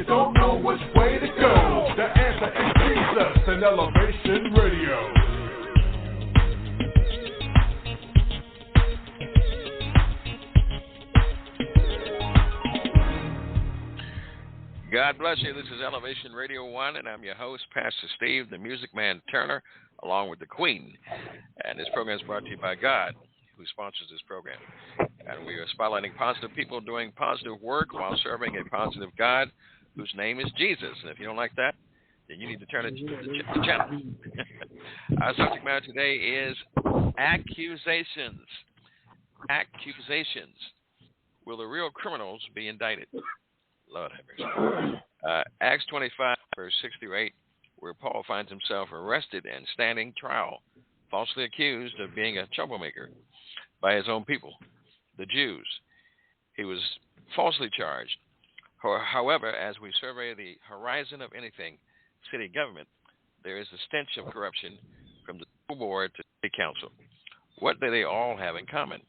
don't know which way to go. The answer is Jesus and Elevation Radio. God bless you. This is Elevation Radio 1, and I'm your host, Pastor Steve, the Music Man Turner, along with the Queen. And this program is brought to you by God, who sponsors this program. And we are spotlighting positive people doing positive work while serving a positive God whose name is Jesus. And if you don't like that, then you need to turn the channel. Our subject matter today is accusations. Accusations. Will the real criminals be indicted? Lord have mercy. Acts 25, verse 6 through 8, where Paul finds himself arrested and standing trial, falsely accused of being a troublemaker by his own people, the Jews. He was falsely charged. However, as we survey the horizon of anything city government, there is a stench of corruption from the school board to the city council. What do they all have in common?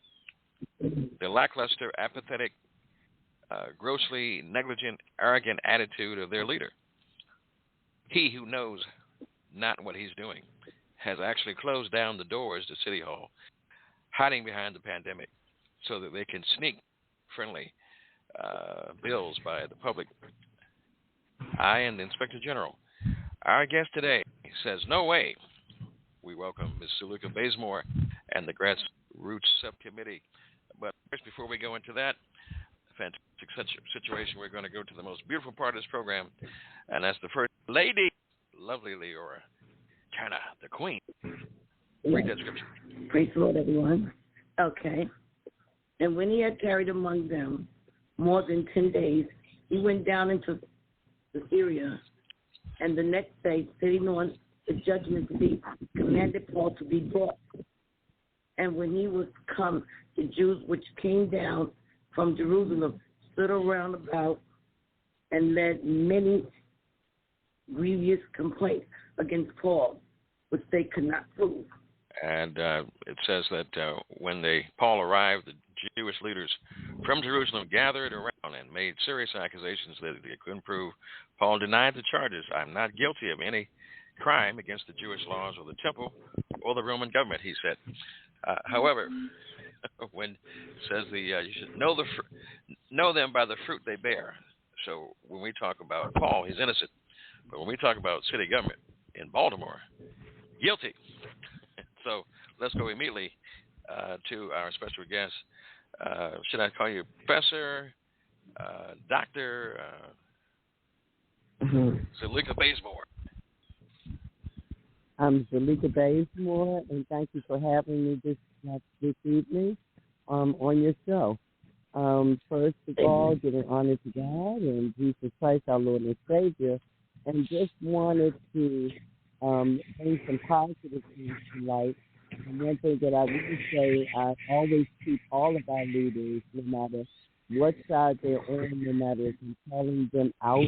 The lackluster, apathetic, grossly negligent, arrogant attitude of their leader. He who knows not what he's doing has actually closed down the doors to City Hall, hiding behind the pandemic so that they can sneak friendly bills by the public. I and the Inspector General. Our guest today says, no way. We welcome Ms. Zulieka Baysmore and the Grassroots Subcommittee. But first, before we go into that fantastic situation, we're going to go to the most beautiful part of this program, and that's the first lady, lovely Leora Turner, the Queen. Read that scripture. Praise the Lord, everyone. Okay. And when he had tarried among them more than 10 days, he went down into Syria, and the next day, sitting on the judgment seat, commanded Paul to be brought. And when he was come, the Jews which came down from Jerusalem stood around about and led many grievous complaints against Paul, which they could not prove. And it says that when Paul arrived, the Jewish leaders from Jerusalem gathered around and made serious accusations that they couldn't prove. Paul denied the charges. I'm not guilty of any crime against the Jewish laws or the temple or the Roman government, he said. However, when it says you should know them by the fruit they bear. So when we talk about Paul, he's innocent. But when we talk about city government in Baltimore, guilty. So let's go immediately to our special guest. Should I call you Professor, Doctor, Zulieka Baysmore? I'm Zulieka Baysmore, and thank you for having me this evening on your show. First of all, giving honor to God and Jesus Christ, our Lord and Savior, and just wanted to bring some positive things to light. And one thing that I would say, I always keep all of our leaders, no matter what side they're on, no matter if I'm calling them out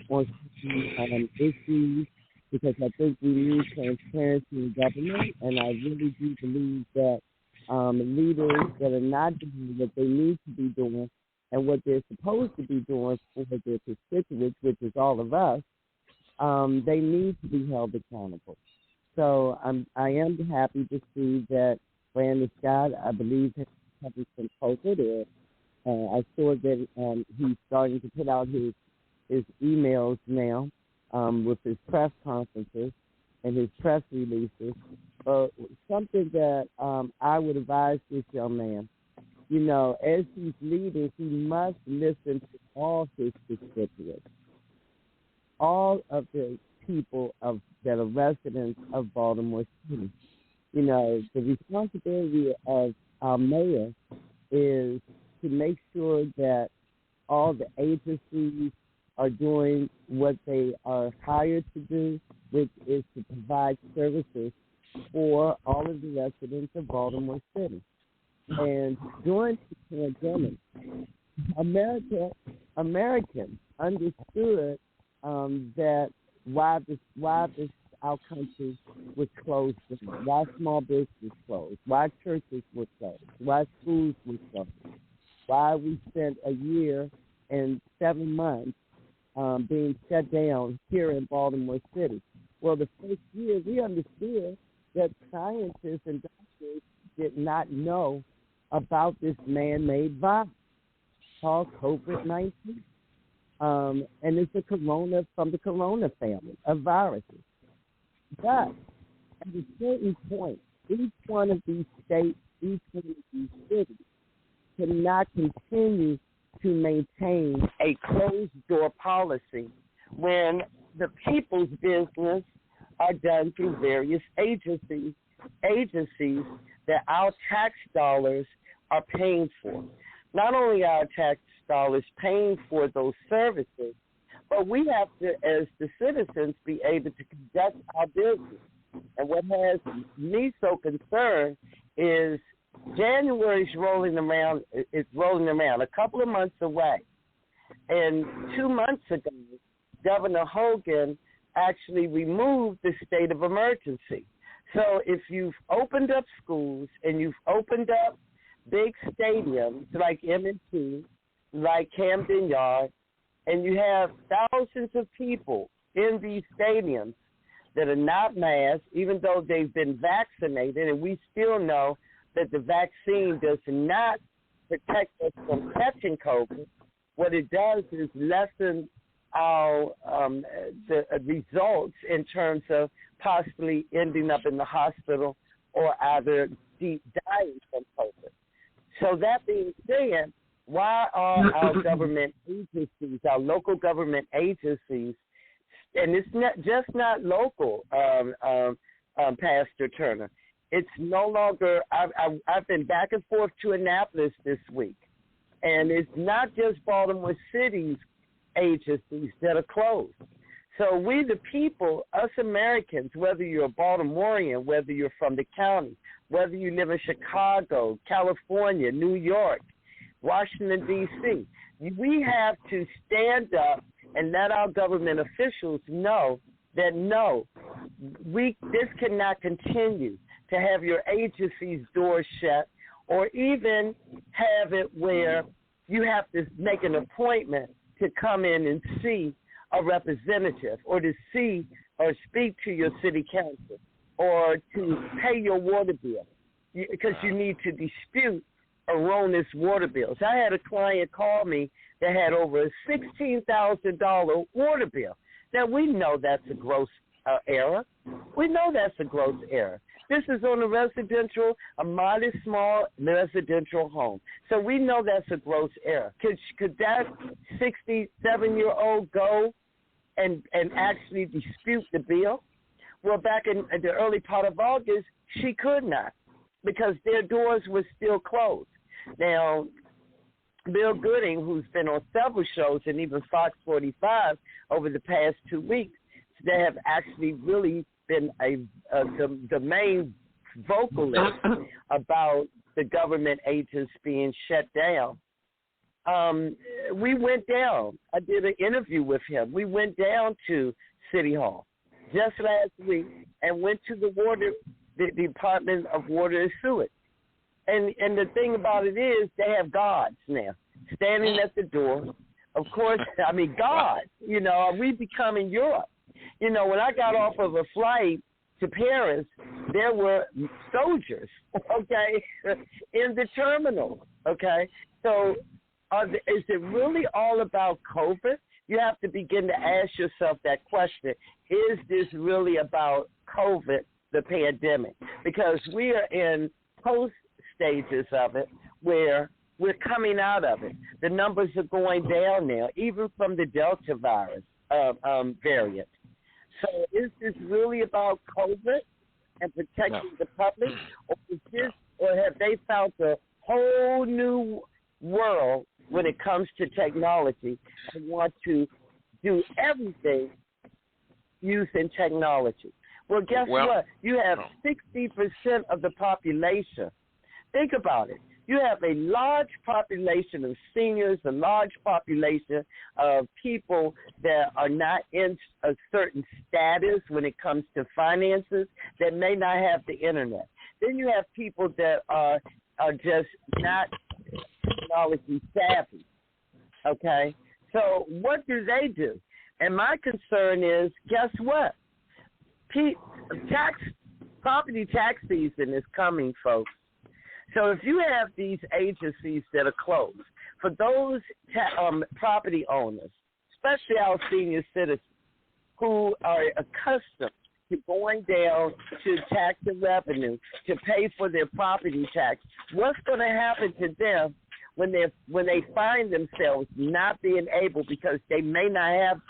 on certain issues, because I think we need transparency in government, and I really do believe that leaders that are not doing what they need to be doing and what they're supposed to be doing for their constituents, which is all of us, they need to be held accountable. So I am happy to see that Brandon Scott, I believe, has covered some COVID. I saw that he's starting to put out his emails now with his press conferences and his press releases. Something that I would advise this young man, as he's leading, he must listen to all his constituents, all of the people that are residents of Baltimore City. The responsibility of our mayor is to make sure that all the agencies are doing what they are hired to do, which is to provide services for all of the residents of Baltimore City. And during the pandemic, Americans understood that why our country was closed, why small business closed, why churches were closed, why schools were closed, why we spent a year and 7 months being shut down here in Baltimore City. Well, the first year we understood that scientists and doctors did not know about this man-made virus called COVID-19. And it's a corona from the corona family of viruses. But at a certain point, each one of these states, each one of these cities cannot continue to maintain a closed-door policy when the people's business are done through various agencies that our tax dollars are paying for. Not only our tax dollars paying for those services, but we have to, as the citizens, be able to conduct our business. And what has me so concerned is January's rolling around. It's rolling around a couple of months away. And 2 months ago, Governor Hogan actually removed the state of emergency. So if you've opened up schools and you've opened up big stadiums like M&T, like Camden Yard, and you have thousands of people in these stadiums that are not masked, even though they've been vaccinated, and we still know that the vaccine does not protect us from catching COVID. What it does is lessen our the results in terms of possibly ending up in the hospital or either dying from COVID. So that being said, why are our government agencies, our local government agencies, and it's not local, Pastor Turner. It's no longer. I've been back and forth to Annapolis this week, and it's not just Baltimore City's agencies that are closed. So we, the people, us Americans, whether you're a Baltimorean, whether you're from the county, whether you live in Chicago, California, New York, Washington, D.C., we have to stand up and let our government officials know that, no, this cannot continue to have your agency's doors shut, or even have it where you have to make an appointment to come in and see a representative, or to see or speak to your city council, or to pay your water bill, because you need to dispute erroneous water bills. I had a client call me that had over a $16,000 water bill. Now, we know that's a gross error. We know that's a gross error. This is on a modest, small residential home. So we know that's a gross error. Could that 67-year-old go and actually dispute the bill? Well, back in the early part of August, she could not, because their doors were still closed. Now, Bill Gooding, who's been on several shows and even Fox 45 over the past 2 weeks, they have actually really been the main vocalist about the government agents being shut down. We went down. I did an interview with him. We went down to City Hall just last week and went to the Department of Water and Sewage. And the thing about it is they have guards now standing at the door. Of course, I mean, guards, are we becoming Europe? When I got off of a flight to Paris, there were soldiers, okay, in the terminal, okay? So is it really all about COVID? You have to begin to ask yourself that question. Is this really about COVID, the pandemic? Because we are in post stages of it where we're coming out of it. The numbers are going down now, even from the Delta virus variant. So is this really about COVID and protecting the public, or have they found a whole new world when it comes to technology and want to do everything using technology? Well, guess what? You have 60% of the population. Think about it. You have a large population of seniors, a large population of people that are not in a certain status when it comes to finances, that may not have the internet. Then you have people that are just not technology savvy, okay? So what do they do? And my concern is, guess what? Property tax season is coming, folks. So if you have these agencies that are closed, for those property owners, especially our senior citizens who are accustomed to going down to tax and revenue to pay for their property tax, what's going to happen to them when they find themselves not being able, because they may not have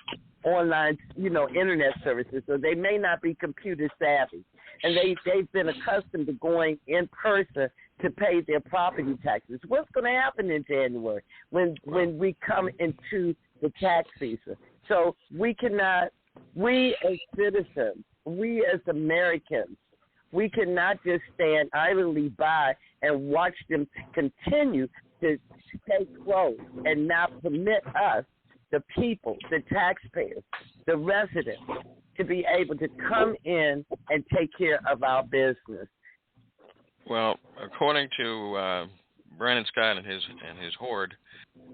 online, internet services, or they may not be computer savvy, and they've been accustomed to going in person to pay their property taxes. What's going to happen in January when we come into the tax season? So we as citizens, we as Americans, we cannot just stand idly by and watch them continue to stay closed and not permit us, the people, the taxpayers, the residents, to be able to come in and take care of our business. Well, according to Brandon Scott and his horde,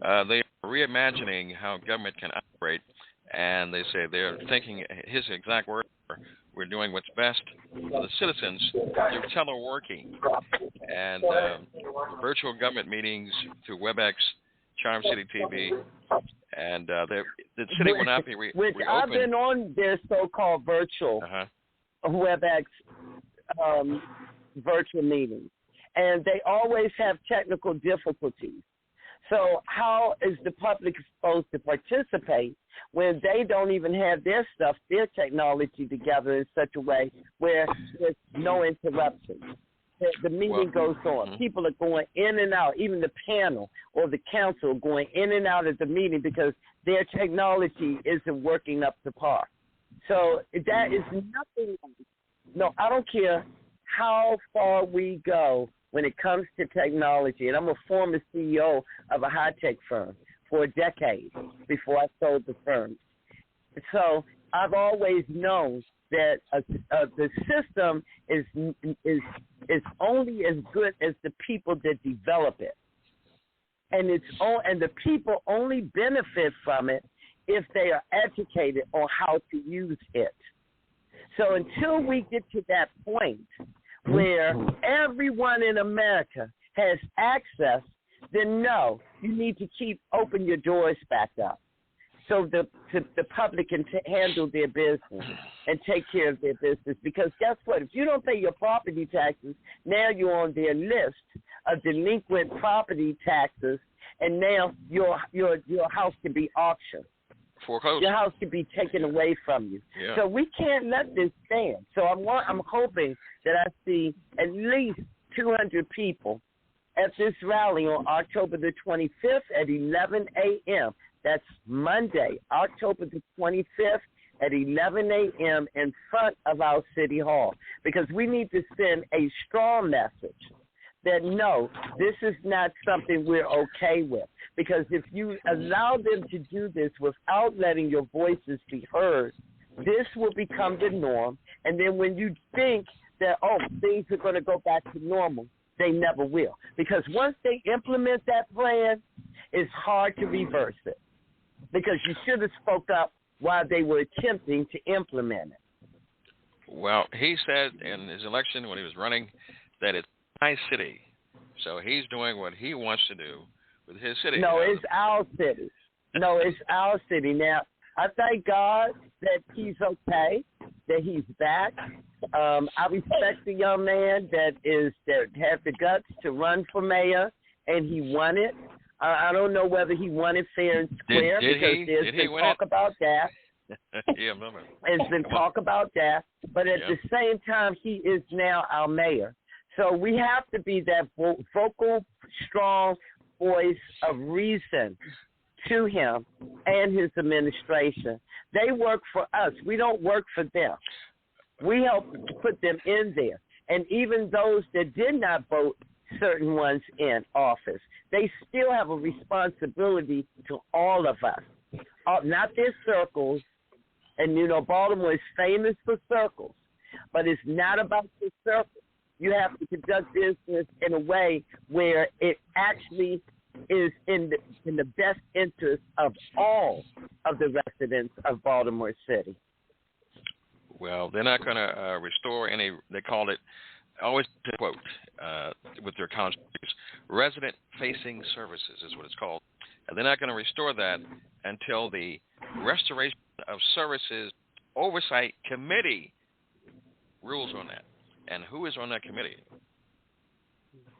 they are reimagining how government can operate, and they say they're thinking, his exact words are, we're doing what's best for the citizens. They're teleworking and virtual government meetings through WebEx, Charm City TV, and the city will not be which reopened. I've been on their so-called virtual WebEx virtual meetings, and they always have technical difficulties. So how is the public supposed to participate when they don't even have their technology together in such a way where there's no interruption? The meeting goes on. People are going in and out, even the panel or the council going in and out of the meeting because their technology isn't working up to par. So that is nothing. No, I don't care how far we go when it comes to technology. And I'm a former CEO of a high-tech firm for a decade before I sold the firm. So I've always known that the system is only as good as the people that develop it, and the people only benefit from it if they are educated on how to use it. So until we get to that point where everyone in America has access, then no, you need to open your doors back up so the public can handle their business and take care of their business. Because guess what? If you don't pay your property taxes, now you're on their list of delinquent property taxes, and now your house can be auctioned. Foreclosed. Your house can be taken away from you. Yeah. So we can't let this stand. So I'm hoping that I see at least 200 people at this rally on October the 25th at 11 a.m. That's Monday, October the 25th at 11 a.m. in front of our City Hall, because we need to send a strong message that, no, this is not something we're okay with. Because if you allow them to do this without letting your voices be heard, this will become the norm. And then when you think that, things are going to go back to normal, they never will. Because once they implement that plan, it's hard to reverse it. Because you should have spoke up while they were attempting to implement it. Well, he said in his election when he was running that it's my city. So he's doing what he wants to do with his city. No, it's our city. No, it's our city. Now, I thank God that he's okay, that he's back. I respect the young man that had the guts to run for mayor, and he won it. I don't know whether he won it fair and square because there's been talk about that. Yeah, there's been talk about that. But at the same time, he is now our mayor. So we have to be that vocal, strong voice of reason to him and his administration. They work for us. We don't work for them. We help put them in there. And even those that did not vote certain ones in office, they still have a responsibility to all of us, not their circles. And, Baltimore is famous for circles, but it's not about the circles. You have to conduct business in a way where it actually is in the best interest of all of the residents of Baltimore City. Well, they're not going to restore any, they call it, always to quote with their contracts, resident-facing services is what it's called. And they're not going to restore that until the Restoration of Services Oversight Committee rules on that. And who is on that committee?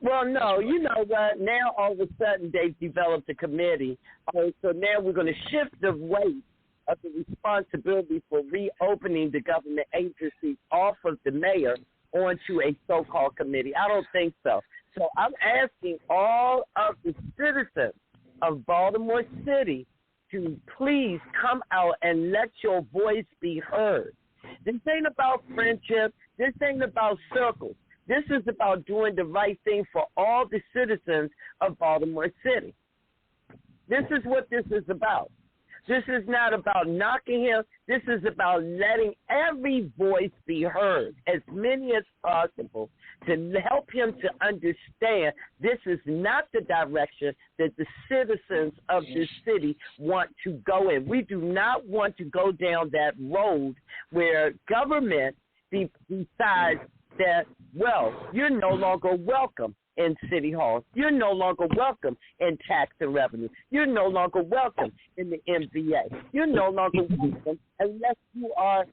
Well, no, you know what? Now all of a sudden they've developed a committee. So now we're going to shift the weight of the responsibility for reopening the government agencies off of the mayor onto a so-called committee. I don't think so. So I'm asking all of the citizens of Baltimore City to please come out and let your voice be heard. This ain't about friendship. This ain't about circles. This is about doing the right thing for all the citizens of Baltimore City. This is what this is about. This is not about knocking him. This is about letting every voice be heard, as many as possible, to help him to understand this is not the direction that the citizens of this city want to go in. We do not want to go down that road where government decides that, well, you're no longer welcome in City Hall. You're no longer welcome in tax and revenue. You're no longer welcome in the MVA. You're no longer welcome unless you are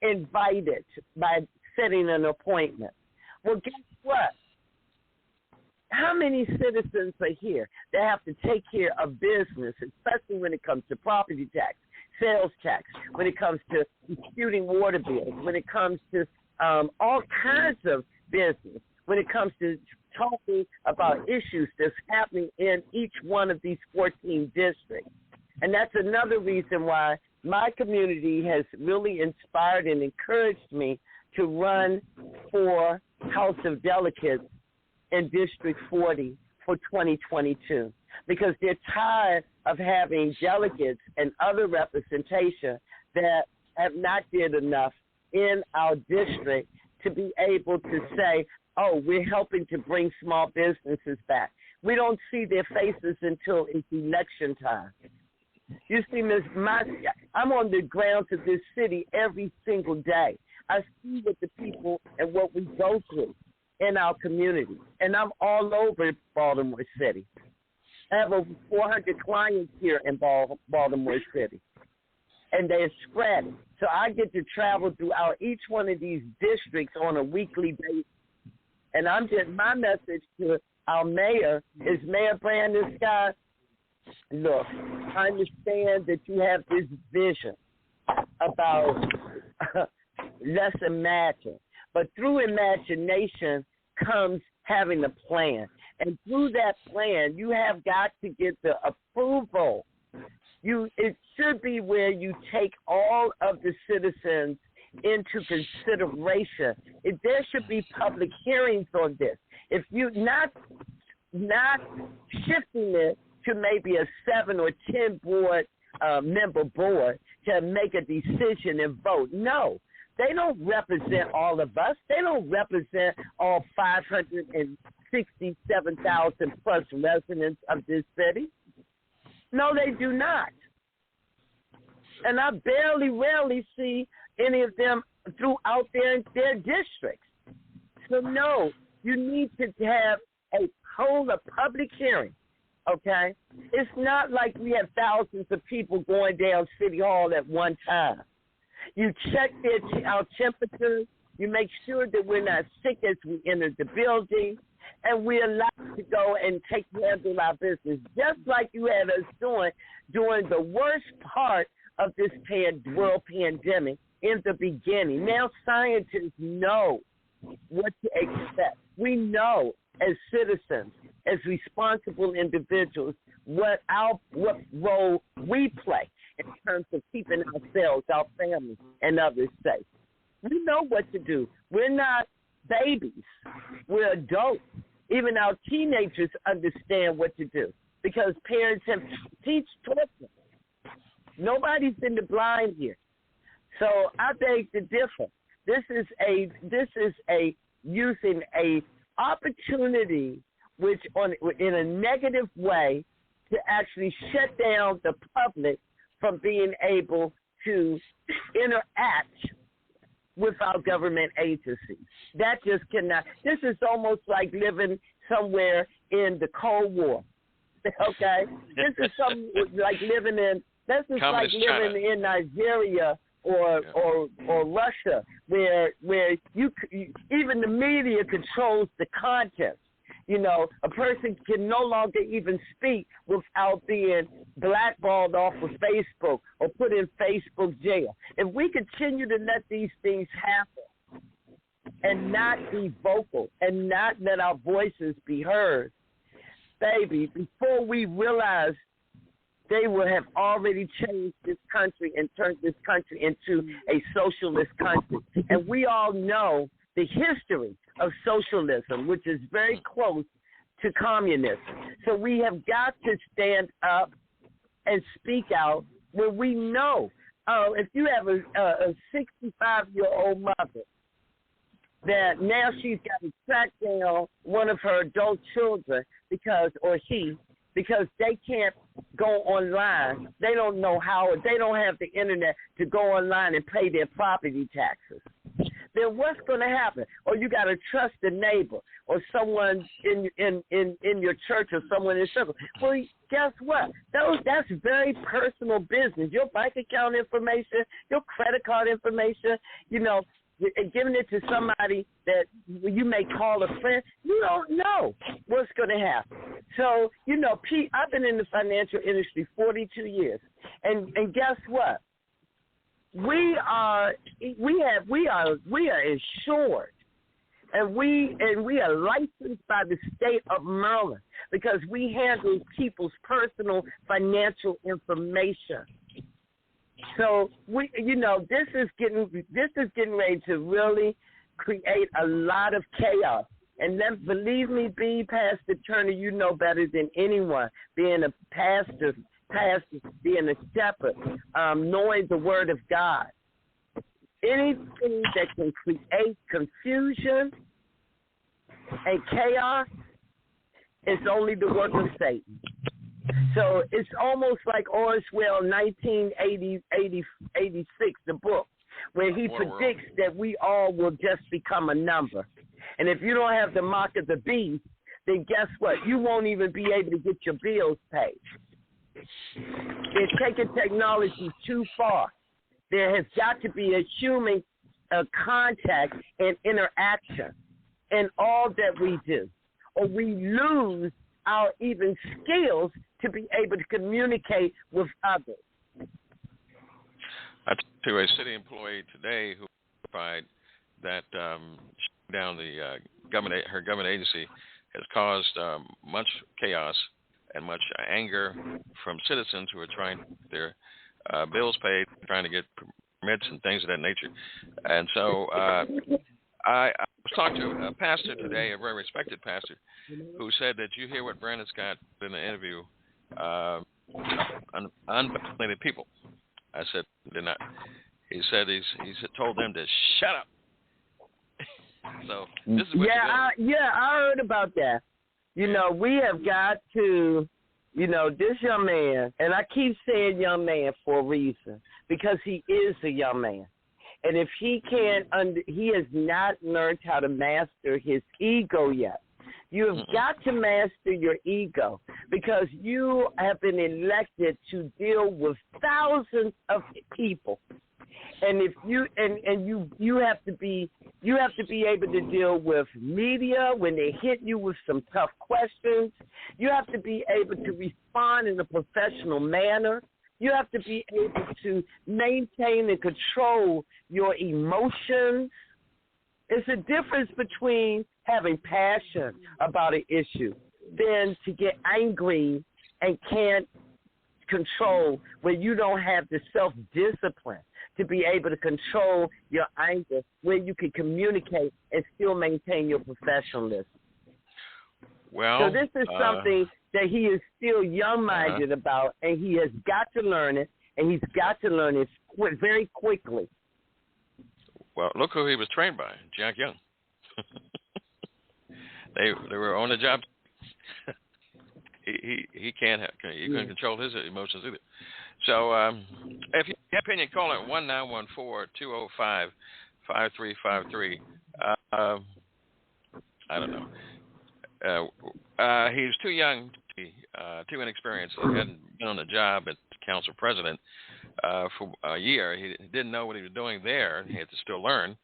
invited by setting an appointment. Well, guess what? How many citizens are here that have to take care of business, especially when it comes to property tax, sales tax, when it comes to disputing water bills, when it comes to all kinds of business, when it comes to talking about issues that's happening in each one of these 14 districts. And that's another reason why my community has really inspired and encouraged me to run for House of Delegates in District 40 for 2022, because they're tired of having delegates and other representation that have not did enough in our district to be able to say, oh, we're helping to bring small businesses back. We don't see their faces until it's election time. You see, I'm on the grounds of this city every single day. I see what the people and what we go through in our community, and I'm all over Baltimore City. I have over 400 clients here in Baltimore City, and they're spread. So I get to travel throughout each one of these districts on a weekly basis. And my message to our mayor is, Mayor Brandon Scott, look, I understand that you have this vision about let's imagine. But through imagination comes having a plan. And through that plan, you have got to get the approval. It should be where you take all of the citizens into consideration. There should be public hearings on this. If you not shifting it to maybe a 7 or 10 member board to make a decision and vote. No, they don't represent all of us. They don't represent all 567,000 plus residents of this city. No, they do not. And I rarely see any of them throughout their districts. So, no, you need to have hold a public hearing, okay? It's not like we have thousands of people going down City Hall at one time. You check our temperatures. You make sure that we're not sick as we enter the building, and we're allowed to go and handle our business, just like you had us doing during the worst part of this world pandemic in the beginning. Now scientists know what to expect. We know as citizens, as responsible individuals, what role we play in terms of keeping ourselves, our families, and others safe. We know what to do. We're not babies. We're adults. Even our teenagers understand what to do because parents have taught them. Nobody's in the blind here. So I beg to differ. This is a using a opportunity which in a negative way to actually shut down the public from being able to interact with our government agencies. That just cannot. This is almost like living somewhere in the Cold War. Okay? This is something like living in. This is Communist like living China. in Nigeria or Russia, where you even the media controls the content. You know, a person can no longer even speak without being blackballed off of Facebook or put in Facebook jail. If we continue to let these things happen and not be vocal and not let our voices be heard, baby, before we realize, they will have already changed this country and turned this country into a socialist country. And we all know the history of socialism, which is very close to communism. So we have got to stand up and speak out when we know. If you have a 65-year-old mother that now she's got to track down one of her adult children because they can't go online. They don't know how. They don't have the internet to go online and pay their property taxes. Then what's going to happen? Or you got to trust a neighbor or someone in your church or someone in your circle. Well, guess what? That's very personal business. Your bank account information, your credit card information, you know, and giving it to somebody that you may call a friend, you don't know what's going to happen. So, you know, Pete, I've been in the financial industry 42 years, and guess what? We are insured, and we are licensed by the state of Maryland because we handle people's personal financial information. So this is getting ready to really create a lot of chaos. And then, believe me, Pastor Turner, you know better than anyone, being a pastor, being a shepherd, knowing the Word of God. Anything that can create confusion and chaos is only the work of Satan. So it's almost like Orwell 1986, the book, where he predicts that we all will just become a number. And if you don't have the mark of the beast, then guess what? You won't even be able to get your bills paid. They're taking technology too far. There has got to be a human contact and interaction in all that we do, or we lose our even skills to be able to communicate with others. I talked to a city employee today who verified that shutting down her government agency has caused much chaos and much anger from citizens who are trying to get their bills paid, trying to get permits and things of that nature. And so I was talking to a pastor today, a very respected pastor, who said that you hear what Brandon Scott did in the interview, unvaccinated people. I said, they're not. He said he's told them to shut up. So this is what I heard about that. You know, we have got to, you know, this young man, and I keep saying young man for a reason, because he is a young man. And if he he has not learned how to master his ego yet. You have got to master your ego, because you have been elected to deal with thousands of people. And if you you have to be able to deal with media when they hit you with some tough questions. You have to be able to respond in a professional manner. You have to be able to maintain and control your emotions. It's a difference between having passion about an issue than to get angry and can't control, where you don't have the self-discipline to be able to control your anger, where you can communicate and still maintain your professionalism. Well, so this is something that he is still young-minded about, and he has got to learn it, and he's got to learn it very quickly. Well, look who he was trained by, Jack Young. They were on the job. he can't couldn't control his emotions either. So if you have an opinion, call it 1-914-205-5353. I don't know. He was too young, too inexperienced. He hadn't been on the job as council president for a year. He didn't know what he was doing there. He had to still learn.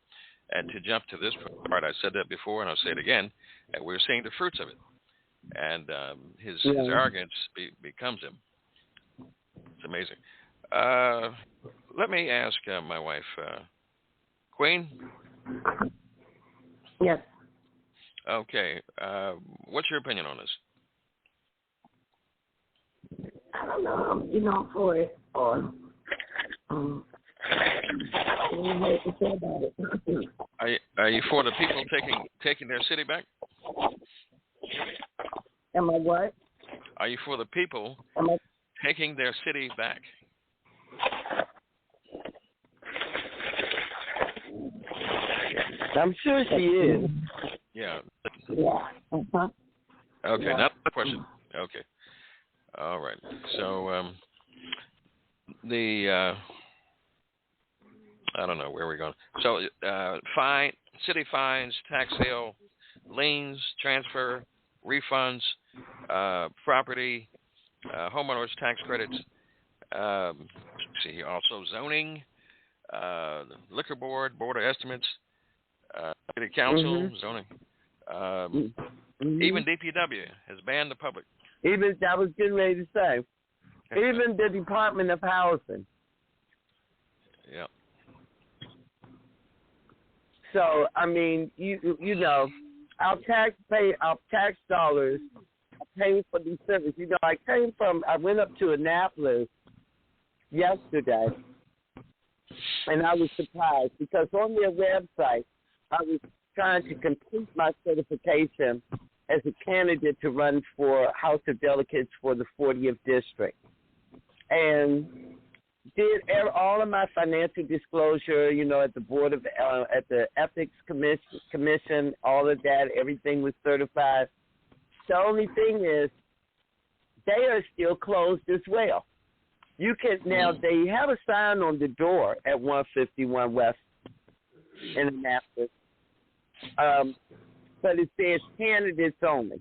And to jump to this part, I said that before, and I'll say it again, and we're seeing the fruits of it. And his arrogance becomes him. It's amazing. Let me ask my wife, Queen? Yes. Okay. What's your opinion on this? I don't know. For it, or I don't know what to say about it. Are you for the people taking their city back? Am I what? Are you for the people taking their city back? I'm sure she is. Yeah. Yeah. Uh-huh. Okay, not the question. Okay. All right. So I don't know where we're going. So city fines, tax sale, liens, transfer, refunds, property, homeowners tax credits. See here also zoning, liquor board, board of estimates, city council, zoning. Even DPW has banned the public. Even I was getting ready to say, even the Department of Housing. Yeah. So I mean, you know, our tax dollars are paying for these services. You know, I went up to Annapolis yesterday, and I was surprised because on their website, I was trying to complete my certification as a candidate to run for House of Delegates for the 40th District. And did all of my financial disclosure, you know, at the board of, at the Ethics Commission, all of that, everything was certified. The only thing is they are still closed as well. You can, now they have a sign on the door at 151 West in Annapolis. But it says candidates only.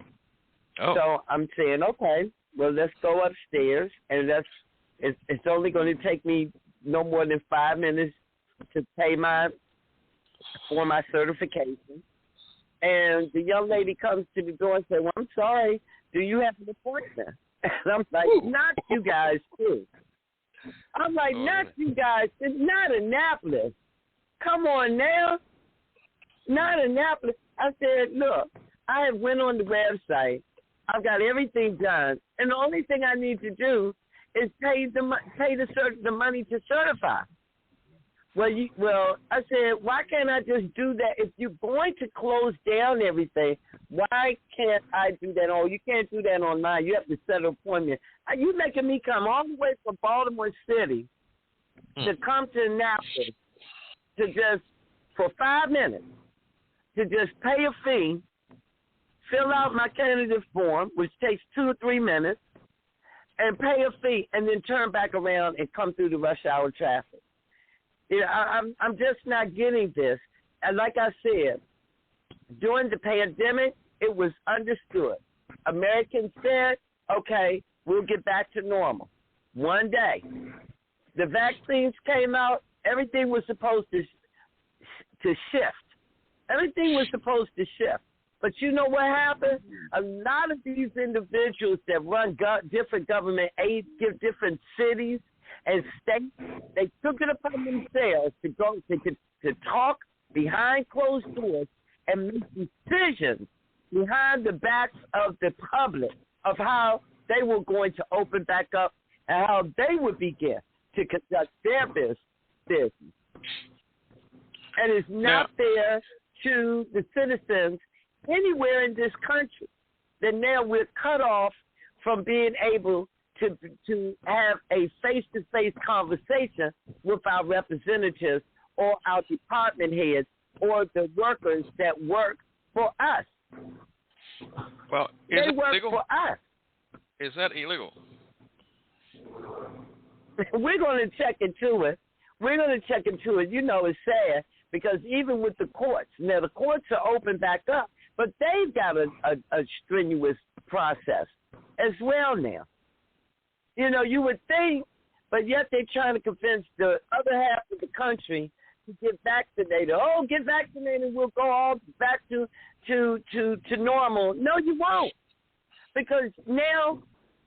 Oh. So I'm saying, okay, well, let's go upstairs, and it's only going to take me no more than 5 minutes to pay for my certification. And the young lady comes to the door and says, well, I'm sorry, do you have an appointment? And I'm like, not you guys, too. I'm like, not you guys. It's not Annapolis. Come on now. Not Annapolis. I said, look, I have went on the website. I've got everything done. And the only thing I need to do is pay the money to certify. Well, I said, why can't I just do that? If you're going to close down everything, why can't I do that? Oh, you can't do that online. You have to set an appointment. You making me come all the way from Baltimore City to come to Annapolis to just, for 5 minutes, to just pay a fee, fill out my candidate form, which takes 2 or 3 minutes, and pay a fee, and then turn back around and come through the rush hour traffic. You know, I'm just not getting this. And like I said, during the pandemic, it was understood. Americans said, okay, we'll get back to normal. One day. The vaccines came out. Everything was supposed to shift. Everything was supposed to shift. But you know what happened? A lot of these individuals that run different government aid, give different cities and states, they took it upon themselves to go to talk behind closed doors and make decisions behind the backs of the public of how they were going to open back up and how they would begin to conduct their business. And it's not fair to the citizens anywhere in this country that now we're cut off from being able to have a face-to-face conversation with our representatives or our department heads or the workers that work for us. Well, they work for us. Is that illegal? We're going to check into it. We're going to check into it. You know, it's sad because even with the courts, now the courts are open back up, but they've got a strenuous process as well now. You know, you would think, but yet they're trying to convince the other half of the country to get vaccinated. Oh, get vaccinated, we'll go all back to normal. No, you won't, because now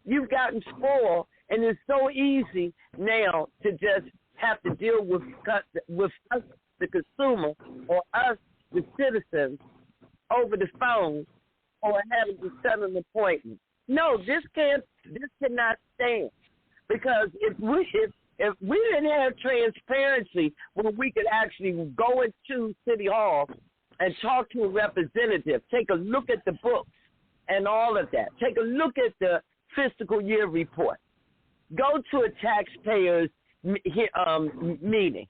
you've gotten spoiled, and it's so easy now to just have to deal with us, the consumer, or us, the citizens, over the phone, or having to set an appointment. No, this cannot stand, because if we didn't have transparency where we could actually go into City Hall and talk to a representative, take a look at the books and all of that, take a look at the fiscal year report, go to a taxpayers meeting,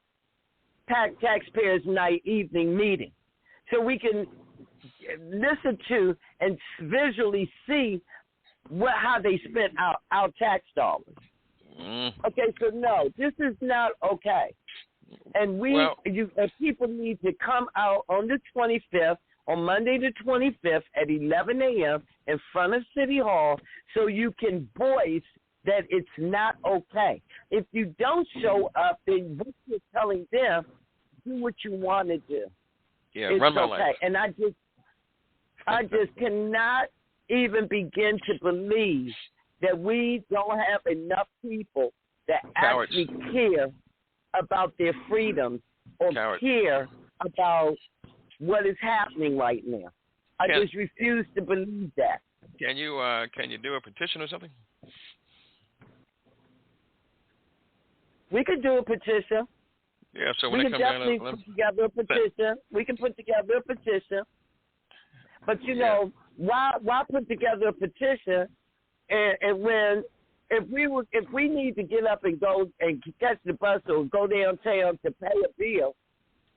taxpayers night evening meeting, so we can listen to and visually see how they spent our tax dollars. Okay, so no, this is not okay. And people need to come out on the 25th, on Monday the 25th at 11 a.m. in front of City Hall so you can voice that it's not okay. If you don't show up, then what you're telling them, do what you want to do. Yeah, it's run my okay. life. And I just cannot even begin to believe that we don't have enough people that Cowards. actually care about their freedoms or Cowards. care about what is happening right now. I just refuse to believe that. Can you do a petition or something? We could do a petition. Yeah, so when we it can comes definitely down, put together a petition. We can put together a petition. But you know, why put together a petition and when if we need to get up and go and catch the bus or go downtown to pay a bill,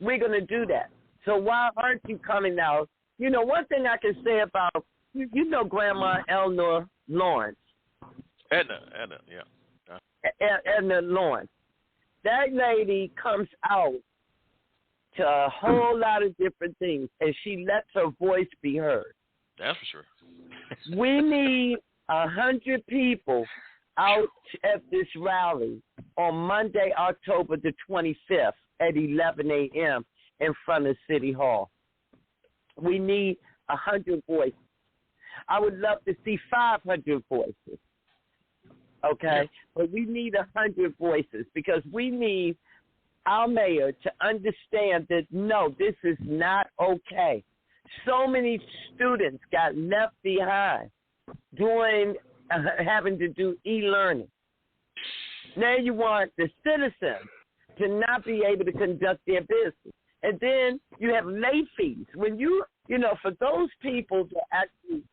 we're gonna do that. So why aren't you coming out? You know, one thing I can say about you know Grandma Eleanor Lawrence. Edna, yeah. Edna Lawrence. That lady comes out to a whole lot of different things, and she lets her voice be heard. That's for sure. We need 100 people out at this rally on Monday, October the 25th at 11 a.m. in front of City Hall. We need 100 voices. I would love to see 500 voices. Okay, but we need 100 voices because we need our mayor to understand that, no, this is not okay. So many students got left behind having to do e-learning. Now you want the citizens to not be able to conduct their business. And then you have late fees. When you know, for those people to actually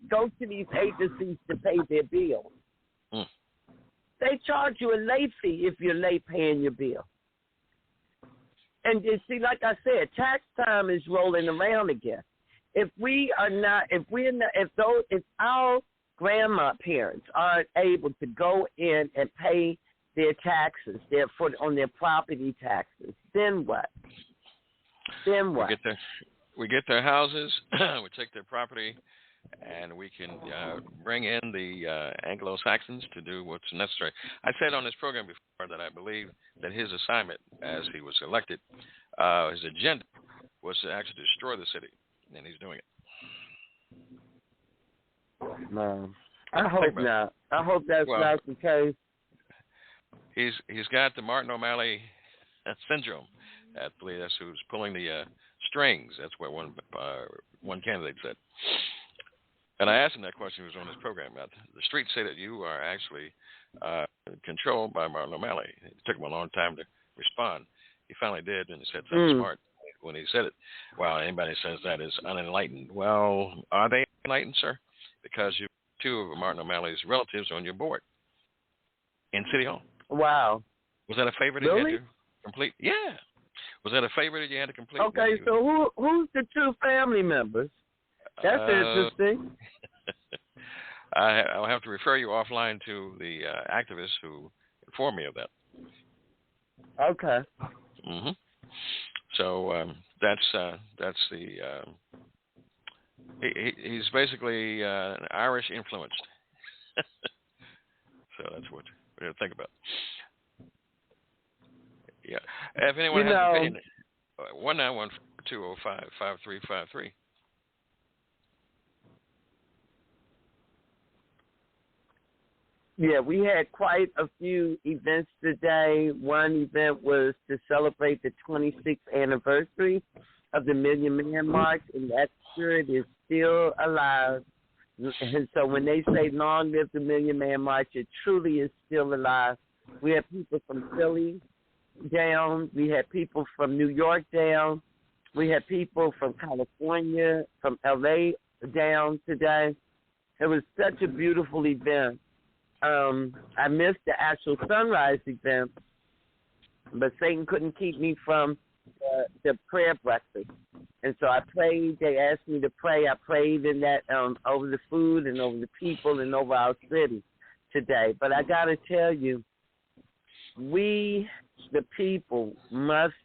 go to these agencies to pay their bills, they charge you a late fee if you're late paying your bill. And you see, like I said, tax time is rolling around again. If our grandma parents aren't able to go in and pay their taxes, on their property taxes, then what? We get their houses, we take their property, and we can bring in the Anglo-Saxons to do what's necessary. I said on this program before that I believe that his assignment, as he was elected, his agenda was to actually destroy the city, and he's doing it. No, I hope not. I hope that's not the case. He's got the Martin O'Malley syndrome. I believe that's who's pulling the strings. That's what one candidate said. And I asked him that question. He was on this program. The streets say that you are actually controlled by Martin O'Malley. It took him a long time to respond. He finally did, and he said something smart when he said it. Well, anybody says that is unenlightened. Well, are they enlightened, sir? Because you have two of Martin O'Malley's relatives on your board in City Hall. Wow. Was that a favor that you had to complete? Yeah. Was that a favor that you had to complete? Okay, so who's the two family members? That's interesting. I'll have to refer you offline to the activist who informed me of that. Okay. Mm-hmm. So that's the he's basically Irish influenced. So that's what we have to think about. Yeah. If anyone has an opinion, 191-205-5353. Yeah, we had quite a few events today. One event was to celebrate the 26th anniversary of the Million Man March, and that spirit is still alive. And so when they say long live the Million Man March, it truly is still alive. We had people from Philly down. We had people from New York down. We had people from California, from L.A. down today. It was such a beautiful event. I missed the actual sunrise event, but Satan couldn't keep me from the prayer breakfast. And so I prayed. They asked me to pray. I prayed in that over the food and over the people and over our city today. But I got to tell you, we, the people, must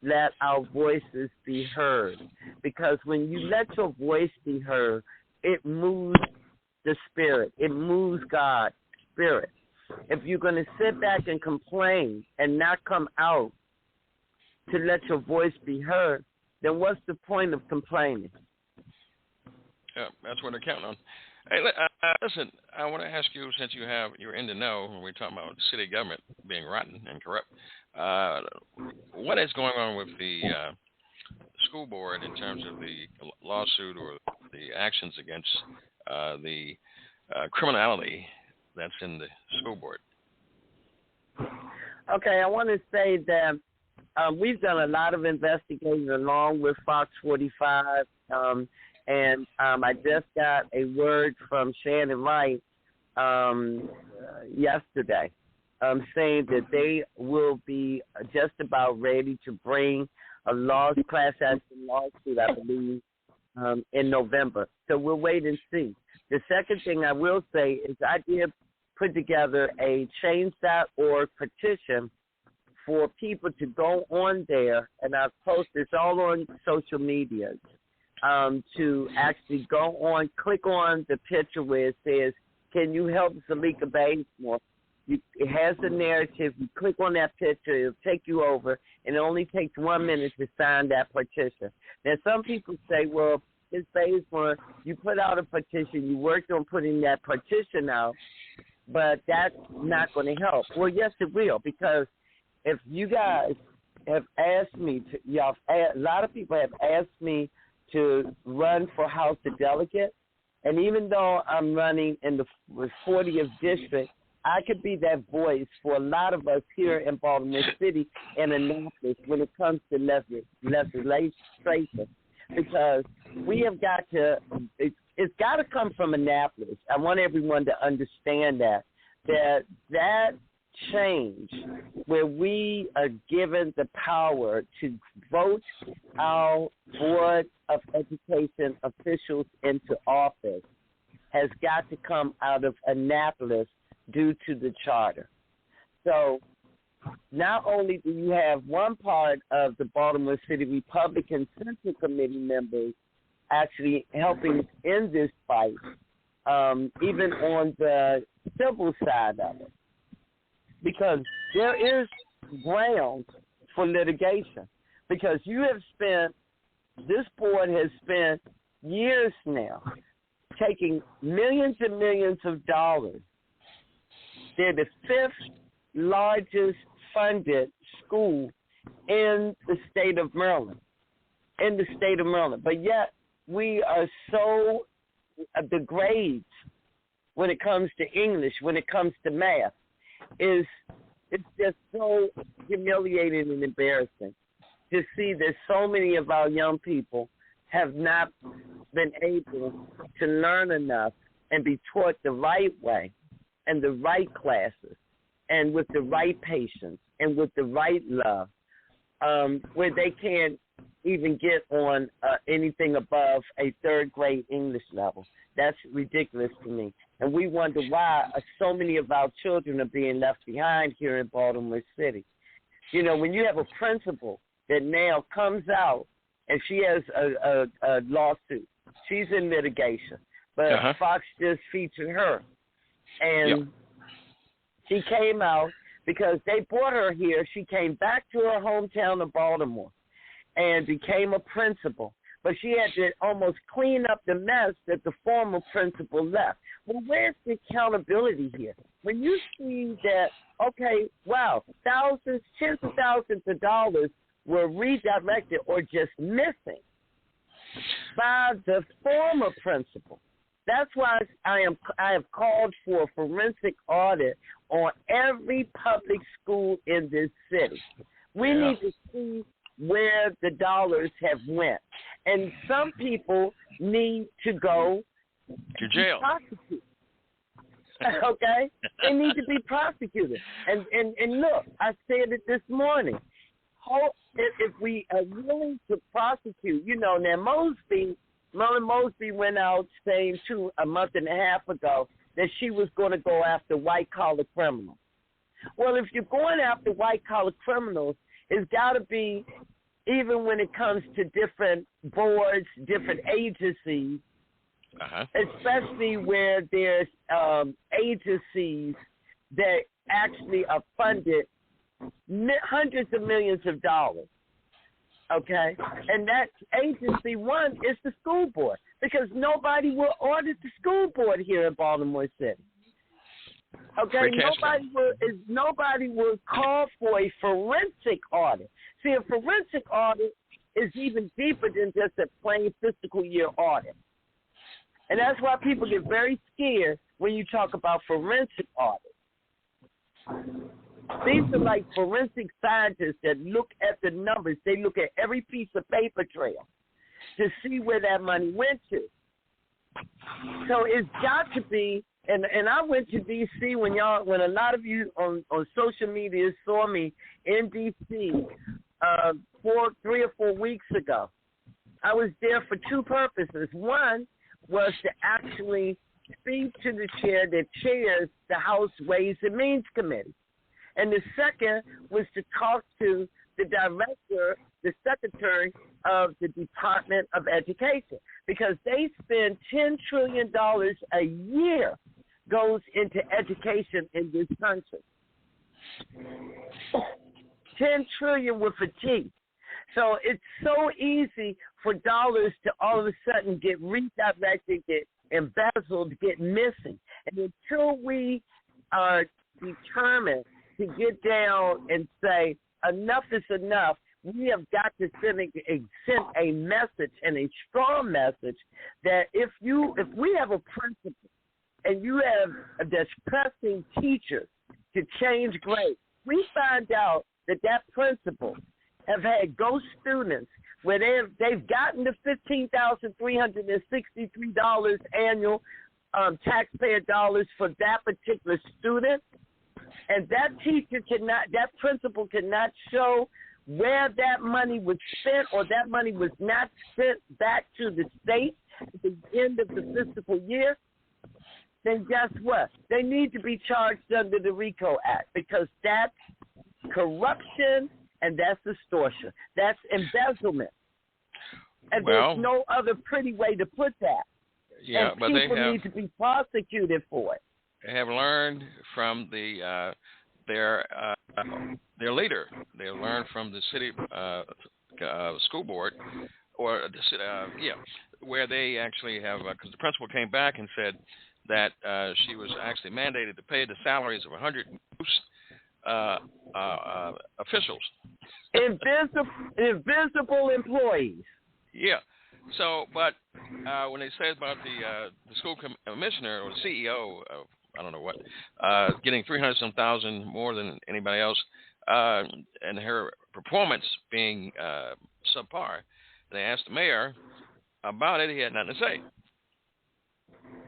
let our voices be heard. Because when you let your voice be heard, it moves the spirit. It moves God's spirit. If you're going to sit back and complain and not come out to let your voice be heard, then what's the point of complaining? Yeah, that's what they're counting on. Hey, listen, I want to ask you, since you're in the know when we're talking about city government being rotten and corrupt, what is going on with the school board in terms of the lawsuit or the actions against the criminality that's in the school board? Okay, I want to say that we've done a lot of investigating along with Fox 45, and I just got a word from Shannon Wright yesterday saying that they will be just about ready to bring a class action lawsuit, I believe, in November. So we'll wait and see. The second thing I will say is I did put together a change.org petition for people to go on there, and I've posted this all on social media, to actually go on, click on the picture where it says, can you help Zulieka Baysmore? It has the narrative. You click on that picture, it'll take you over, and it only takes 1 minute to sign that petition. Now, some people say, well, Ms. Baysmore, you put out a petition, you worked on putting that petition out, but that's not going to help. Well, yes, it will, because if you guys have asked me a lot of people have asked me to run for House of Delegate, and even though I'm running in the 40th district, I could be that voice for a lot of us here in Baltimore City and Annapolis when it comes to legislation, because we have got to, it's got to come from Annapolis. I want everyone to understand that change where we are given the power to vote our Board of Education officials into office has got to come out of Annapolis due to the charter. So not only do you have one part of the Baltimore City Republican Central Committee members actually helping in this fight, even on the civil side of it, because there is grounds for litigation. Because this board has spent years now taking millions and millions of dollars. They're the 5th largest funded school in the state of Maryland. But yet we are so, the grades when it comes to English, when it comes to math, it's just so humiliating and embarrassing to see that so many of our young people have not been able to learn enough and be taught the right way and the right classes and with the right patience and with the right love, where they can even get on anything above a third grade English level. That's ridiculous to me. And we wonder why so many of our children are being left behind here in Baltimore City. You know, when you have a principal that now comes out and she has a lawsuit, she's in litigation, but Fox just featured her. And she came out because they brought her here. She came back to her hometown of Baltimore and became a principal. But she had to almost clean up the mess that the former principal left. Well, where's the accountability here? When you see that, okay, wow, thousands, tens of thousands of dollars were redirected or just missing by the former principal. That's why I have called for a forensic audit on every public school in this city. We need to see where the dollars have went. And some people need to go to jail. Prosecuted. Okay? They need to be prosecuted. And look, I said it this morning. If we are willing to prosecute, you know, now Merlin Mosby went out saying a month and a half ago that she was going to go after white-collar criminals. Well, if you're going after white-collar criminals, it's got to be, even when it comes to different boards, different agencies, especially where there's agencies that actually are funded hundreds of millions of dollars, okay? And that agency one is the school board, because nobody will audit the school board here in Baltimore City. Okay, nobody will call for a forensic audit. See, a forensic audit is even deeper than just a plain fiscal year audit. And that's why people get very scared when you talk about forensic audits. These are like forensic scientists that look at the numbers. They look at every piece of paper trail to see where that money went to. So it's got to be, and I went to D.C. when a lot of you on social media saw me in D.C. 3 or 4 weeks ago. I was there for two purposes. One was to actually speak to the chair that chairs the House Ways and Means Committee. And the second was to talk to the director, the secretary of the Department of Education, because they spend $10 trillion a year goes into education in this country. $10 trillion with a T. So it's so easy for dollars to all of a sudden get redirected, get embezzled, get missing. And until we are determined to get down and say enough is enough, we have got to send a message, and a strong message, that if we have a principal and you have that's pressing teachers to change grades, we find out that principal have had ghost students where they've gotten the $15,363 annual taxpayer dollars for that particular student, and that principal cannot show where that money was spent, or that money was not sent back to the state at the end of the fiscal year, then guess what? They need to be charged under the RICO Act, because that's corruption and that's extortion. That's embezzlement. And there's no other pretty way to put that. Yeah, and but people they need to be prosecuted for it. They have learned from their leader. They have learned from the city school board, or where they actually have, because the principal came back and said that she was actually mandated to pay the salaries of 100 officials. Invisible employees. Yeah. So, but when they say about the school commissioner or the CEO of I don't know what, getting 300-some thousand more than anybody else, and her performance being subpar, they asked the mayor about it. He had nothing to say.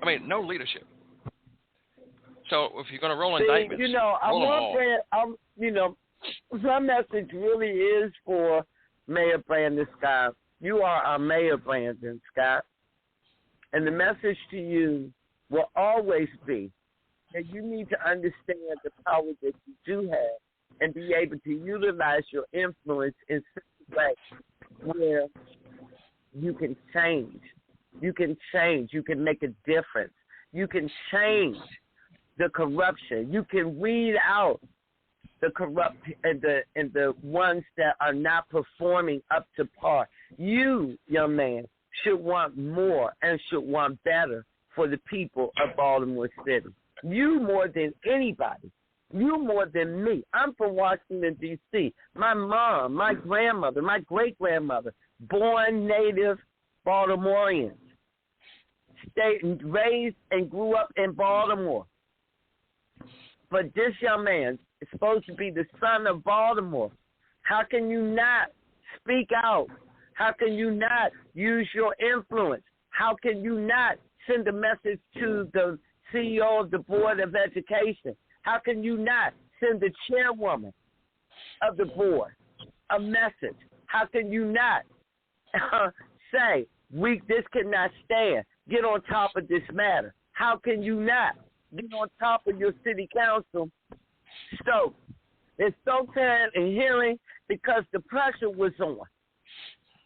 I mean, no leadership. So if you're going to roll indictments, my message really is for Mayor Brandon Scott. You are our mayor, Brandon Scott. And the message to you will always be that you need to understand the power that you do have and be able to utilize your influence in such a way where you can change. You can change. You can make a difference. You can change the corruption. You can weed out the corrupt and the ones that are not performing up to par. You, young man, should want more and should want better for the people of Baltimore City. You more than anybody. You more than me. I'm from Washington, D.C. My mom, my grandmother, my great-grandmother, born native Baltimoreans, raised and grew up in Baltimore. But this young man is supposed to be the son of Baltimore. How can you not speak out? How can you not use your influence? How can you not send a message to the CEO of the Board of Education? How can you not send the chairwoman of the board a message? How can you not say, this cannot stand, get on top of this matter? How can you not get on top of your city council? So it's so sad and hearing because the pressure was on.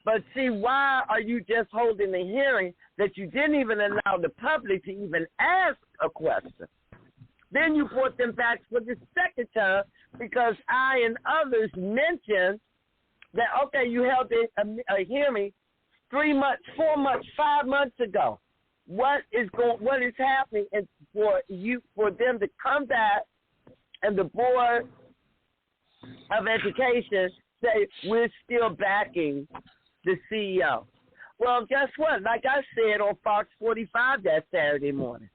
But see, why are you just holding a hearing that you didn't even allow the public to even ask a question? Then you brought them back for the second time because I and others mentioned that, okay, you held a hearing 3 months, 4 months, 5 months ago. What is happening is for them to come back and the Board of Education say we're still backing the CEO. Well, guess what? Like I said on Fox 45 that Saturday morning,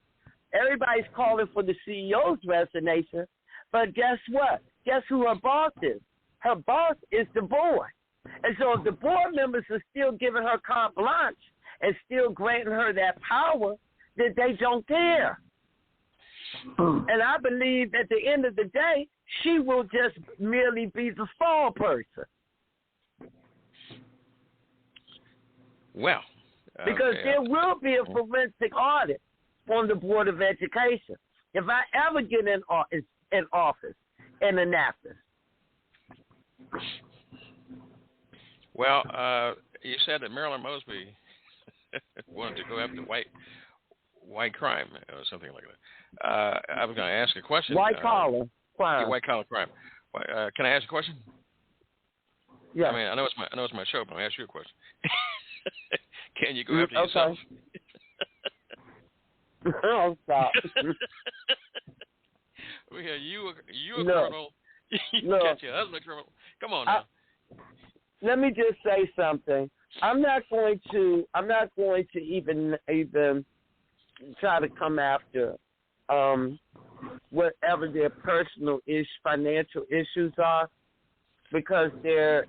everybody's calling for the CEO's resignation, but guess what? Guess who her boss is? Her boss is the board. And so if the board members are still giving her carte blanche and still granting her that power, then they don't care. And I believe at the end of the day, she will just merely be the fall person. Well, because there will be a forensic audit on the Board of Education if I ever get in office in Annapolis. Well, you said that Marilyn Mosby wanted to go after white crime or something like that. I was going to ask a question. White collar crime. Yeah, white collar crime. Can I ask a question? Yeah. I mean, I know it's my show, but I'm going to ask you a question. Can you go after yourself? Oh, stop. Yeah, you a criminal. You catch your husband a criminal. Come on now. Let me just say something. I'm not going to even try to come after whatever their personal financial issues are, because they're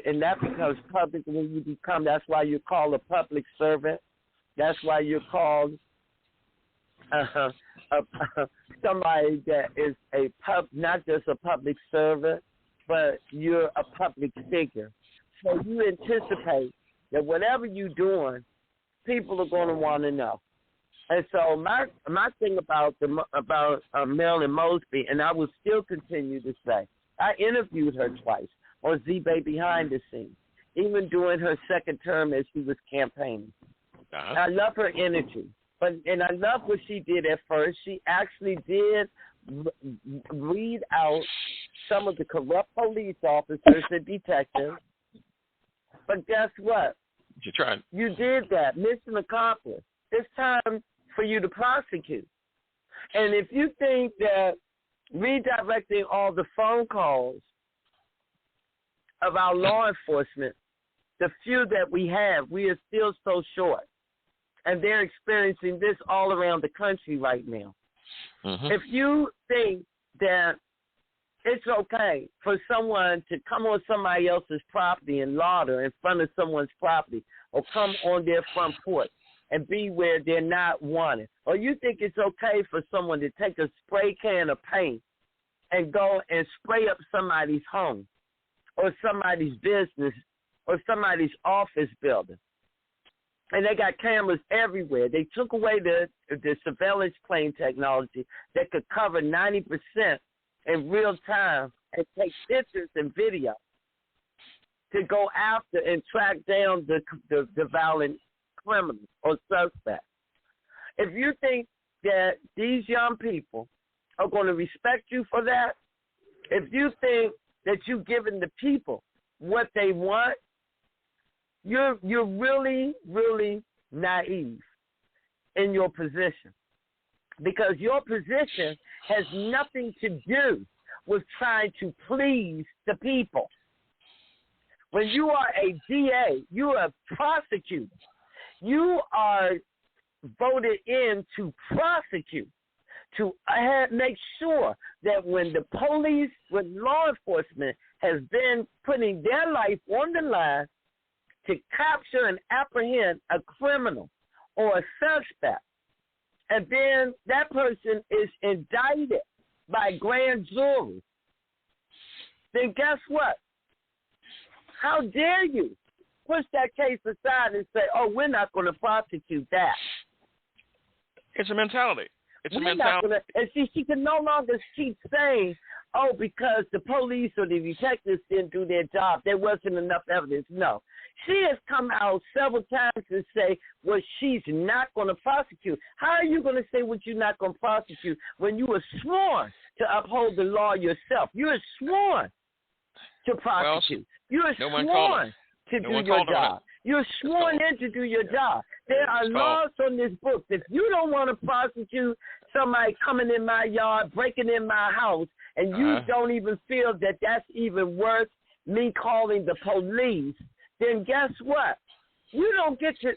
and that becomes public when you become. That's why you're called a public servant. That's why you're called somebody that is not just a public servant, but you're a public figure. So you anticipate that whatever you're doing, people are going to want to know. And so my thing about Marilyn Mosby, and I will still continue to say, I interviewed her twice on Z-Bay Behind the Scenes, even during her second term as she was campaigning. Uh-huh. I love her energy, and I love what she did at first. She actually did weed out some of the corrupt police officers and detectives. But guess what? You tried. You did that. Mission accomplished. It's time for you to prosecute. And if you think that redirecting all the phone calls of our law enforcement, the few that we have, we are still so short. And they're experiencing this all around the country right now. Mm-hmm. If you think that it's okay for someone to come on somebody else's property and lauder in front of someone's property, or come on their front porch and be where they're not wanted, or you think it's okay for someone to take a spray can of paint and go and spray up somebody's home, or somebody's business or somebody's office building. And they got cameras everywhere. They took away the surveillance plane technology that could cover 90% in real time and take pictures and video to go after and track down the violent criminals or suspects. If you think that these young people are going to respect you for that, if you think that you're giving the people what they want, you're really, really naive in your position, because your position has nothing to do with trying to please the people. When you are a DA, you are a prosecutor. You are voted in to prosecute, to make sure that when the police, when law enforcement has been putting their life on the line to capture and apprehend a criminal or a suspect, and then that person is indicted by grand jury, then guess what? How dare you push that case aside and say, oh, we're not going to prosecute that? It's a mentality. It's a mentality. And she can no longer keep saying, oh, because the police or the detectives didn't do their job, there wasn't enough evidence. No. She has come out several times and say, well, she's not going to prosecute. How are you going to say what you're not going to prosecute when you were sworn to uphold the law yourself? You are sworn to prosecute. You are sworn to do your job. You're sworn in to do your job. There are laws on this book. If you don't want to prosecute somebody coming in my yard, breaking in my house, and you don't even feel that that's even worth me calling the police, then guess what? You don't get to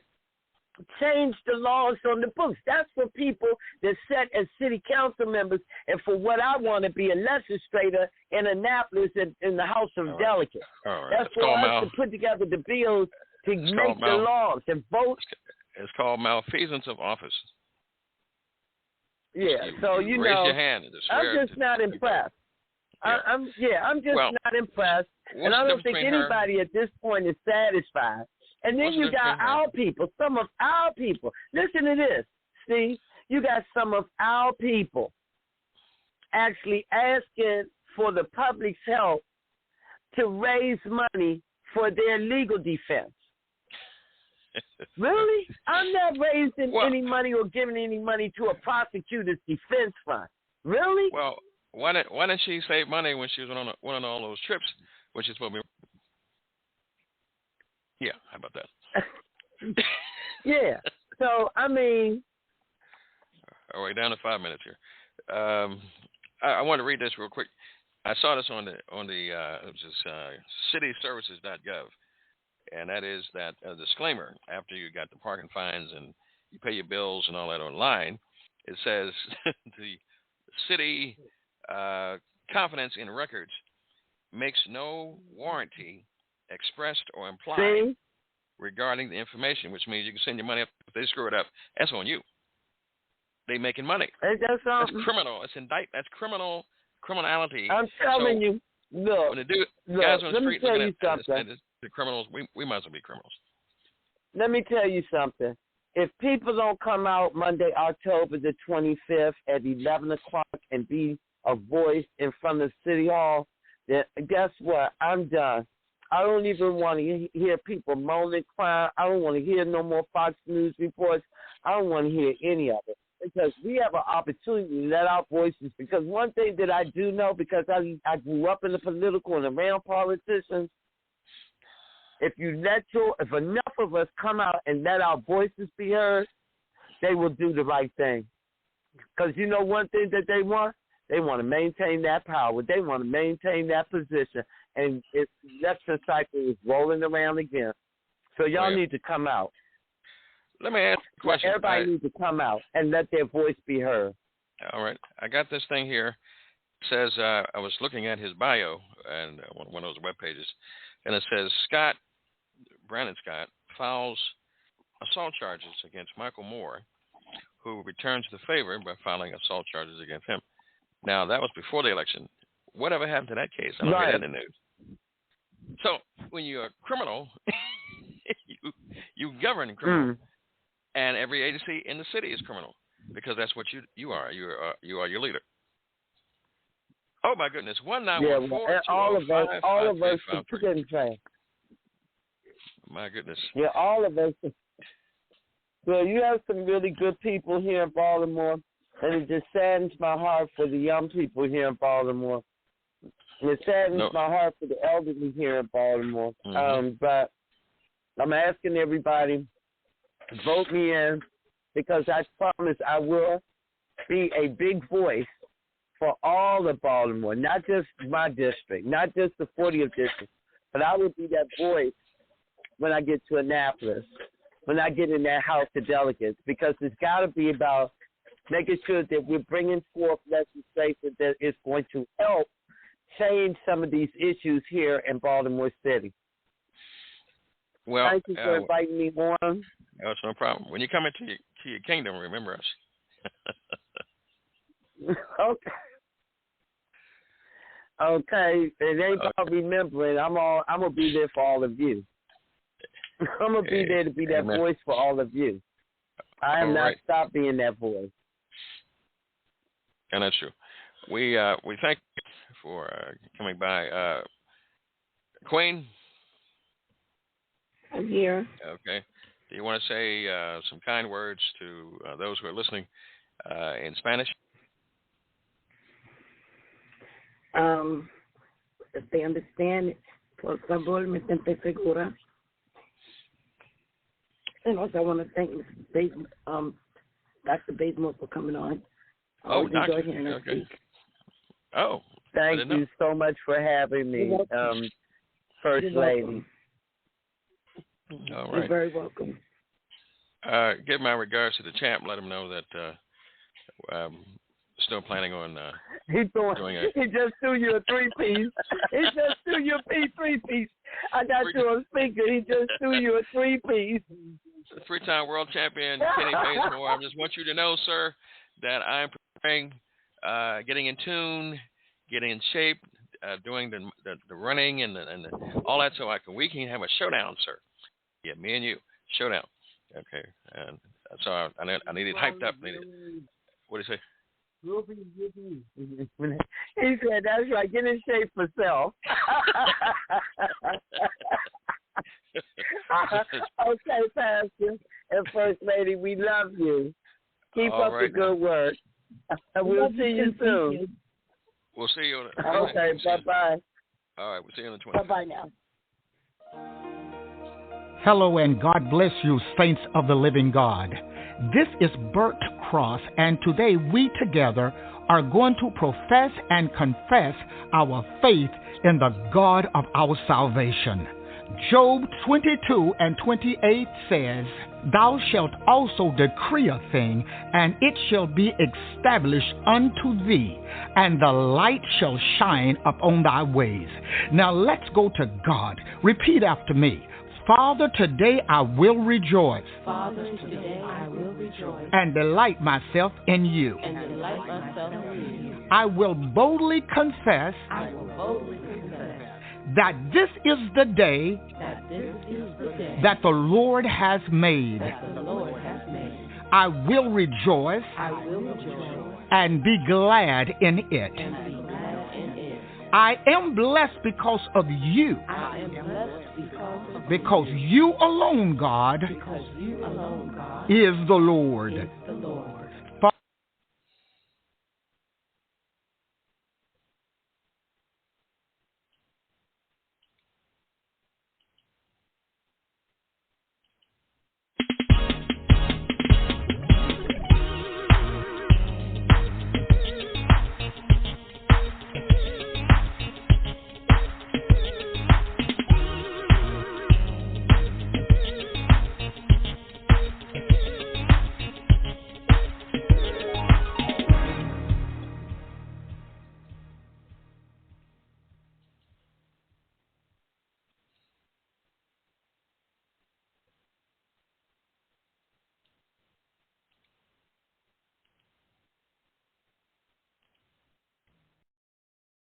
change the laws on the books. That's for people that sit as city council members and for what I want to be a legislator in Annapolis in the House of Delegates. That's for us to put together the bills to make the laws and vote. It's called malfeasance of office. Yeah, so you raise know, your hand I'm just not impressed. Yeah. I'm just not impressed, and I don't think anybody at this point is satisfied. And then you got our people, some of our people. Listen to this, see? You got some of our people actually asking for the public's help to raise money for their legal defense. Really? I'm not raising any money or giving any money to a prosecutor's defense fund. Really? Well, why didn't she save money when she was on all those trips when she's supposed to be? Yeah, how about that? Yeah. So, I mean. All right, down to 5 minutes here. I want to read this real quick. I saw this on the cityservices.gov, and that is that disclaimer after you got the parking fines and you pay your bills and all that online. It says the city confidence in records makes no warranty expressed or implied regarding the information, which means you can send your money up. If they screw it up, that's on you. They making money. That's criminal. That's criminality. I'm telling you. Look, when they do guys on the street let me tell looking you at something. the criminals, we might as well be criminals. Let me tell you something. If people don't come out Monday, October the 25th at 11 o'clock and be a voice in front of City Hall, then guess what? I'm done. I don't even want to hear people moaning, crying. I don't want to hear no more Fox News reports. I don't want to hear any of it, because we have an opportunity to let our voices. Because one thing that I do know, because I grew up in the political and around politicians, if enough of us come out and let our voices be heard, they will do the right thing. Because you know one thing that they want? They want to maintain that power. They want to maintain that position. And the election cycle is rolling around again. So y'all need to come out. Let me ask a question. Everybody needs to come out and let their voice be heard. All right. I got this thing here. It says, I was looking at his bio and one of those web pages, and it says Brandon Scott files assault charges against Michael Moore, who returns the favor by filing assault charges against him. Now, that was before the election. Whatever happened to that case? I don't hear that in the news. So when you're a criminal, you govern criminal, and every agency in the city is criminal because that's what you are. You are your leader. Oh my goodness! 1-914-205-5353. all of us getting trained. My goodness. Yeah, all of us. Well, you have some really good people here in Baltimore, and it just saddens my heart for the young people here in Baltimore. It saddens my heart for the elderly here in Baltimore. But I'm asking everybody, vote me in, because I promise I will be a big voice for all of Baltimore, not just my district, not just the 40th district, but I will be that voice when I get to Annapolis, when I get in that House of Delegates, because it's got to be about making sure that we're bringing forth legislation that is going to help change some of these issues here in Baltimore City. Well, thank you for inviting me on. That's no problem. When you come into your kingdom, remember us. Okay. It ain't about remembering. I'm gonna be there for all of you. I'm gonna be there to be that voice for all of you. I am not stopped being that voice. And that's true. We thank you for coming by. Queen? I'm here. Okay. Do you want to say some kind words to those who are listening in Spanish? If they understand, por favor, me siento segura. And also, I want to thank Dr. Baysmore for coming on. Doctor. Hearing her speak. Oh, thank you so much for having me, First Lady. All right. You're very welcome. Give my regards to the champ. Let him know that still planning on doing it. He just threw you a three-piece. He just threw you a three-piece. I got you on speaker. He just threw you a three-piece. Three-time world champion Kenny Baysmore. I just want you to know, sir, that I'm preparing, getting in tune, getting in shape, doing the running and all that, so we can have a showdown, sir. Yeah, me and you, showdown. Okay, and so I need it hyped up. What do you say? He said, "That's right. Get in shape for self." Okay, Pastor and First Lady, we love you. Keep up the good work. We'll see you soon. We'll see you. Okay, bye-bye. All right, we'll see you on the 20th. Bye-bye now. Hello and God bless you, saints of the living God. This is Bert Cross, and today we together are going to profess and confess our faith in the God of our salvation. Job 22:28 says, "Thou shalt also decree a thing, and it shall be established unto thee, and the light shall shine upon thy ways." Now let's go to God. Repeat after me. Father, today I will rejoice. Father, today I will rejoice. And delight myself in you. And delight myself in you. I will boldly confess. I will boldly confess. That this is the day. That this is the day. That the Lord has made. That the Lord has made. I will rejoice. I will rejoice. And be glad in it. And be glad in it. I am blessed because of you. I am blessed because you alone, God, because you alone, God, is the Lord. Is the Lord.